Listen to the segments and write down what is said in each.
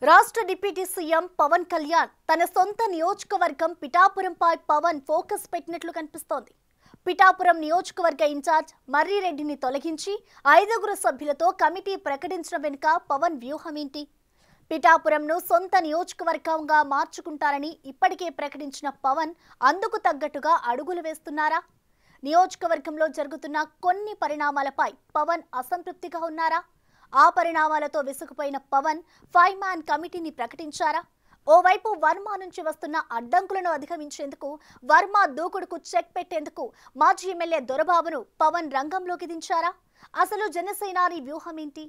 రాష్ట్ర deputy CM Pawan Kalyan తన సొంత నియోజకవర్గం పిఠాపురంపై పవన్ ఫోకస్ పెట్టినట్లు కనిపిస్తోంది. పిఠాపురం నియోజకవర్గ ఇన్ఛార్జ్ మర్రిరెడ్డిని తొలగించి 5 సభ్యులతో కమిటీ ప్రకటించడం వెనుక పవన్ వ్యూహం ఏంటి? పిఠాపురంను సొంత నియోజకవర్గంగా మార్చుకుంటారని ఇప్పటికే ప్రకటించిన పవన్ అందుకు తగ్గట్టుగా అడుగులు వేస్తున్నారా? నియోజకవర్గంలో జరుగుతున్న కొన్ని పరిణామాలపై పవన్ అసంతృప్తిగా ఉన్నారా? ఆ పరిణామాలతో విసుగుపోయిన పవన్ 5 మ్యాన్ కమిటీని ప్రకటించారా? ఓవైపు వర్మ నుంచి వస్తున్న అడ్డంకులను అధిగమించేందుకు వర్మ దూకుడుకు చెక్ పెట్టేందుకు మాజీ ఎమ్మెల్యే దొరబాబును పవన్ రంగంలోకి దించారా? అసలు జనసేనాని వ్యూహం ఏంటి?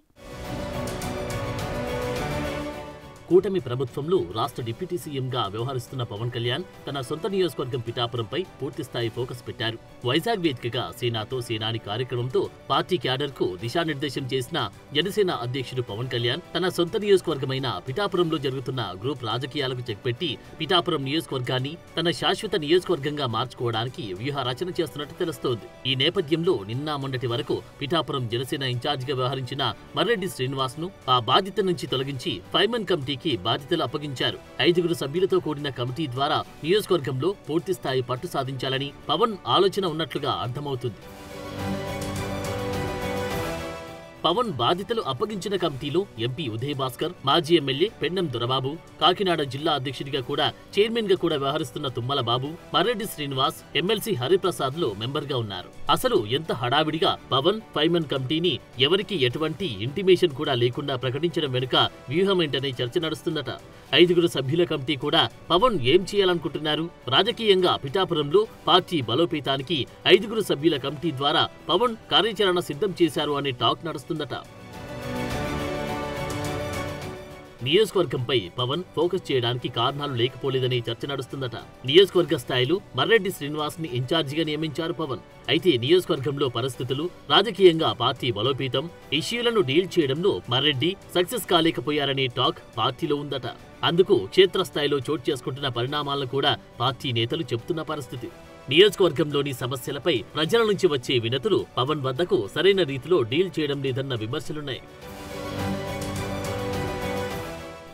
కూటమి ప్రభుత్వంలో రాష్ట్ర డిప్యూటీ సీఎంగా వ్యవహరిస్తున్న పవన్ కళ్యాణ్ తన సొంత నియోజకవర్గం పిఠాపురంపై పూర్తిస్థాయి ఫోకస్ పెట్టారు. వైజాగ్ వేదికగా సేనాతో సేనాని కార్యక్రమంతో పార్టీ క్యాడర్కు దిశానిర్దేశం చేసిన జనసేన అధ్యక్షుడు పవన్ కళ్యాణ్ తన సొంత నియోజకవర్గమైన పిఠాపురంలో జరుగుతున్న గ్రూప్ రాజకీయాలకు చెక్ పెట్టి పిఠాపురం నియోజకవర్గాన్ని తన శాశ్వత నియోజకవర్గంగా మార్చుకోవడానికి వ్యూహ రచన చేస్తున్నట్టు తెలుస్తోంది. ఈ నేపథ్యంలో నిన్న మొన్నటి వరకు పిఠాపురం జనసేన ఇన్ఛార్జిగా వ్యవహరించిన మర్రెడ్డి శ్రీనివాస్ ను ఆ బాధ్యత నుంచి తొలగించి 5 మెన్ కమిటీ బాధ్యతలు అప్పగించారు. 5 సభ్యులతో కూడిన కమిటీ ద్వారా నియోజకవర్గంలో పూర్తిస్థాయి పట్టు సాధించాలని పవన్ ఆలోచన ఉన్నట్లుగా అర్థమవుతుంది. పవన్ బాధ్యతలు అప్పగించిన కమిటీలో ఎంపీ ఉదయ్ భాస్కర్, మాజీ ఎమ్మెల్యే పెండం దొరబాబు, కాకినాడ జిల్లా అధ్యక్షుడిగా కూడా చైర్మన్ గా కూడా వ్యవహరిస్తున్న తుమ్మల బాబు, మర్రెడ్డి శ్రీనివాస్, ఎమ్మెల్సీ హరిప్రసాద్ లో మెంబర్ గా ఉన్నారు. అసలు ఎంత హడావిడిగా పవన్ 5 మెన్ కమిటీని ఎవరికి ఎటువంటి ఇంటిమేషన్ కూడా లేకుండా ప్రకటించడం వెనుక వ్యూహం ఏంటనే చర్చ నడుస్తుందట. 5 సభ్యుల కమిటీ కూడా పవన్ ఏం చేయాలనుకుంటున్నారు? రాజకీయంగా పిఠాపురంలో పార్టీ బలోపేతానికి 5 సభ్యుల కమిటీ ద్వారా పవన్ కార్యాచరణ సిద్ధం చేశారు అనే టాక్ నడుస్తుంది. నియోజకవర్గంపై పవన్ ఫోకస్ చేయడానికి కారణాలు లేకపోలేదనే చర్చ నడుస్తుందట. నియోజకవర్గ స్థాయిలో మర్రెడ్డి శ్రీనివాస్ ని ఇన్ఛార్జిగా నియమించారు పవన్. అయితే నియోజకవర్గంలో పరిస్థితులు, రాజకీయంగా పార్టీ బలోపేతం, ఇష్యూలను డీల్ చేయడంలో మర్రెడ్డి సక్సెస్ కాలేకపోయారనే టాక్ పార్టీలో ఉందట. అందుకు క్షేత్రస్థాయిలో చోటు చేసుకుంటున్న పరిణామాలను కూడా పార్టీ నేతలు చెబుతున్న పరిస్థితి. నియోజకవర్గంలోని సమస్యలపై ప్రజల నుంచి వచ్చే వినతులు పవన్ వద్దకు సరైన రీతిలో డీల్ చేయడం లేదన్న విమర్శలున్నాయి.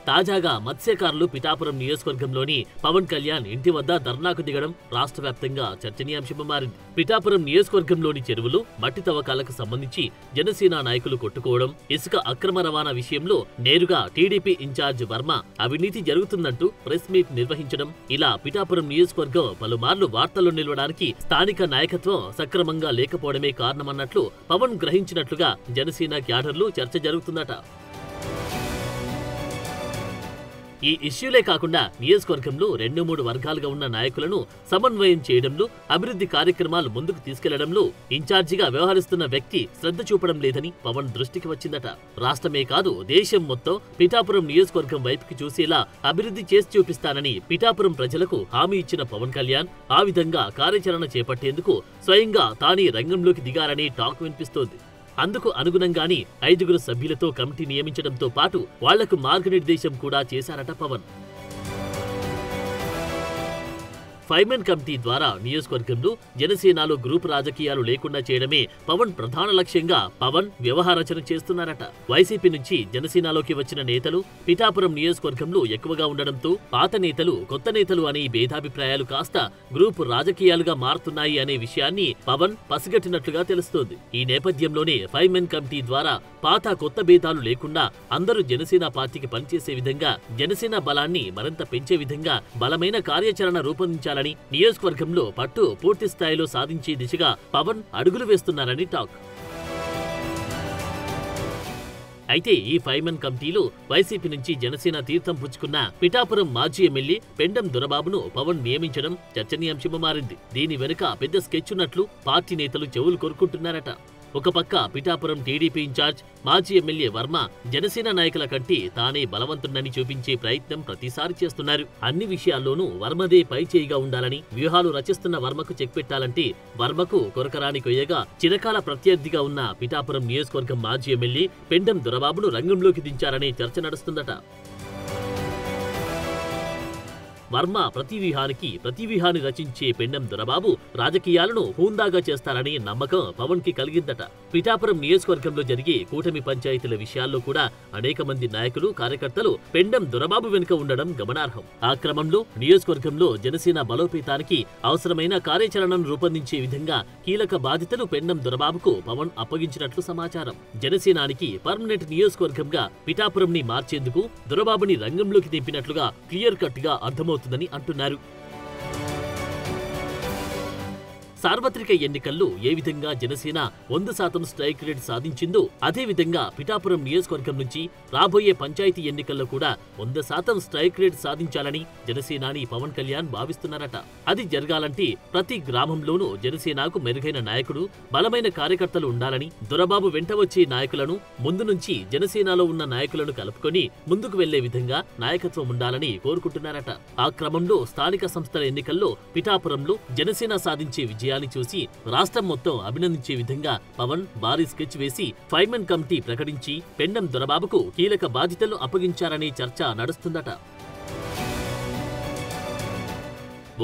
తాజాగా మత్స్యకారులు పిఠాపురం నియోజకవర్గంలోని పవన్ కళ్యాణ్ ఇంటి వద్ద ధర్నాకు దిగడం రాష్ట్ర వ్యాప్తంగా చర్చనీయాంశంగా మారింది. పిఠాపురం నియోజకవర్గంలోని చెరువులు, మట్టి తవ్వకాలకు సంబంధించి జనసేన నాయకులు కొట్టుకోవడం, ఇసుక అక్రమ రవాణా విషయంలో నేరుగా టీడీపీ ఇన్ఛార్జ్ వర్మ అవినీతి జరుగుతుందంటూ ప్రెస్ మీట్ నిర్వహించడం, ఇలా పిఠాపురం నియోజకవర్గం పలుమార్లు వార్తల్లో నిలవడానికి స్థానిక నాయకత్వం సక్రమంగా లేకపోవడమే కారణమన్నట్లు పవన్ గ్రహించినట్లుగా జనసేన క్యాడర్లు చర్చ జరుగుతుందట. ఈ ఇష్యూలే కాకుండా నియోజకవర్గంలో 2-3 వర్గాలుగా ఉన్న నాయకులను సమన్వయం చేయడంలో, అభివృద్ధి కార్యక్రమాలు ముందుకు తీసుకెళ్లడంలో ఇన్ఛార్జిగా వ్యవహరిస్తున్న వ్యక్తి శ్రద్ధ చూపడం లేదని పవన్ దృష్టికి వచ్చిందట. రాష్ట్రమే కాదు, దేశం మొత్తం పిఠాపురం నియోజకవర్గం వైపుకి చూసేలా అభివృద్ధి చేసి చూపిస్తానని పిఠాపురం ప్రజలకు హామీ ఇచ్చిన పవన్ కళ్యాణ్ ఆ విధంగా కార్యాచరణ చేపట్టేందుకు స్వయంగా తానే రంగంలోకి దిగారని టాక్ వినిపిస్తోంది. అందుకు అనుగుణంగానే 5 సభ్యులతో కమిటీ నియమించడంతో పాటు వాళ్లకు మార్గనిర్దేశం కూడా చేశారట పవన్. 5 మెన్ కమిటీ ద్వారా నియోజకవర్గంలో జనసేనలో గ్రూప్ రాజకీయాలు లేకుండా చేయడమే పవన్ ప్రధాన లక్ష్యంగా పవన్ వ్యవహారచన చేస్తున్నారట. వైసీపీ నుంచి జనసేనలోకి వచ్చిన నేతలు పిఠాపురం నియోజకవర్గంలో ఎక్కువగా ఉండడంతో పాత నేతలు, కొత్త నేతలు అనే భేదాభిప్రాయాలు కాస్త గ్రూప్ రాజకీయాలుగా మారుతున్నాయి అనే విషయాన్ని పవన్ పసిగట్టినట్లుగా తెలుస్తోంది. ఈ నేపథ్యంలోనే 5 మెన్ కమిటీ ద్వారా పాత కొత్త భేదాలు లేకుండా అందరూ జనసేన పార్టీకి పనిచేసే విధంగా, జనసేన బలాన్ని మరింత పెంచే విధంగా బలమైన కార్యాచరణ రూపొందించారు. నియోజకవర్గంలో పట్టు పూర్తి స్థాయిలో సాధించే దిశగా పవన్ అడుగులు వేస్తున్నారని టాక్. అయితే ఈ 5 మెన్ కమిటీలో వైసీపీ నుంచి జనసేన తీర్థం పుచ్చుకున్న పిఠాపురం మాజీ ఎమ్మెల్యే పెండం దొరబాబును పవన్ నియమించడం చర్చనీయాంశంగా మారింది. దీని వెనుక పెద్ద స్కెచ్ ఉన్నట్లు పార్టీ నేతలు చెవులు కొరుకుంటున్నారట. ఒక పక్క పిఠాపురం టీడీపీ ఇన్ఛార్జ్ మాజీ ఎమ్మెల్యే వర్మ జనసేన నాయకుల కంటే తానే బలవంతుడని చూపించే ప్రయత్నం ప్రతిసారి చేస్తున్నారు. అన్ని విషయాల్లోనూ వర్మదే పై చేయిగా ఉండాలని వ్యూహాలు రచిస్తున్న వర్మకు చెక్ పెట్టాలంటే వర్మకు కొరకరాని కొయ్యగా చిరకాల ప్రత్యర్థిగా ఉన్న పిఠాపురం నియోజకవర్గం మాజీ ఎమ్మెల్యే పెండం దొరబాబును రంగంలోకి దించారనే చర్చ నడుస్తుందట. వర్మ ప్రతివ్యూహాన్ని రచించే పెండెం దొరబాబు రాజకీయాలను హూందాగా చేస్తారనే నమ్మకం పవన్ కి కలిగిందట. పిఠాపురం నియోజకవర్గంలో జరిగే కూటమి పంచాయతీల విషయాల్లో కూడా అనేక మంది నాయకులు కార్యకర్తలు పెండెం దొరబాబు వెనుక ఉండడం గమనార్హం. ఆ క్రమంలో నియోజకవర్గంలో జనసేన బలోపేతానికి అవసరమైన కార్యాచరణను రూపొందించే విధంగా కీలక బాధ్యతలు పెండెం దొరబాబుకు పవన్ అప్పగించినట్లు సమాచారం. జనసేనానికి పర్మనెంట్ నియోజకవర్గంగా పిఠాపురంని మార్చేందుకు దొరబాబుని రంగంలోకి దింపినట్లుగా క్లియర్ కట్ గా అర్థమవుతుందని అంటున్నారు. సార్వత్రిక ఎన్నికల్లో ఏ విధంగా జనసేన 100% స్ట్రైక్ రేట్ సాధించిందో అదే విధంగా పిఠాపురం నియోజకవర్గం నుంచి రాబోయే పంచాయతీ ఎన్నికల్లో కూడా 100% స్ట్రైక్ రేట్ సాధించాలని జనసేనాని పవన్ కళ్యాణ్ భావిస్తున్నారట. అది జరగాలంటే ప్రతి గ్రామంలోనూ జనసేనకు మెరుగైన నాయకుడు, బలమైన కార్యకర్తలు ఉండాలని, దొరబాబు వెంట వచ్చే నాయకులను ముందు నుంచి జనసేనలో ఉన్న నాయకులను కలుపుకొని ముందుకు వెళ్లే విధంగా నాయకత్వం ఉండాలని కోరుకుంటున్నారట. ఆ క్రమంలో స్థానిక సంస్థల ఎన్నికల్లో పిఠాపురంలో జనసేన సాధించే విజయాన్ని చూసి రాష్ట్రం మొత్తం అభినందించే విధంగా పవన్ భారీ స్కెచ్ వేసి 5 మెన్ కమిటీ ప్రకటించి పెండెం దొరబాబుకు కీలక బాధ్యతలు అప్పగించారనే చర్చ నడుస్తుందట.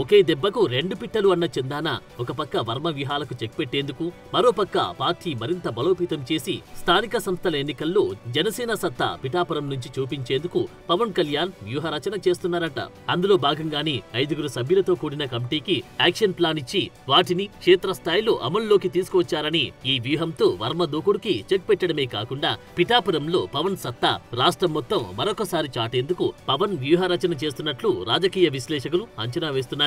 ఒకే దెబ్బకు 2 పిట్టలు అన్న చందాన ఒక పక్క వర్మ వ్యూహాలకు చెక్ పెట్టేందుకు, మరోపక్క పార్టీ మరింత బలోపేతం చేసి స్థానిక సంస్థల ఎన్నికల్లో జనసేన సత్తా పిఠాపురం నుంచి చూపించేందుకు పవన్ కళ్యాణ్ వ్యూహరచన చేస్తున్నారట. అందులో భాగంగానే 5 సభ్యులతో కూడిన కమిటీకి యాక్షన్ ప్లాన్ ఇచ్చి వాటిని క్షేత్రస్థాయిలో అమల్లోకి తీసుకువచ్చారని, ఈ వ్యూహంతో వర్మ దూకుడుకి చెక్ పెట్టడమే కాకుండా పిఠాపురంలో పవన్ సత్తా రాష్ట్రం మొత్తం మరొకసారి చాటేందుకు పవన్ వ్యూహరచన చేస్తున్నట్లు రాజకీయ విశ్లేషకులు అంచనా వేస్తున్నారు.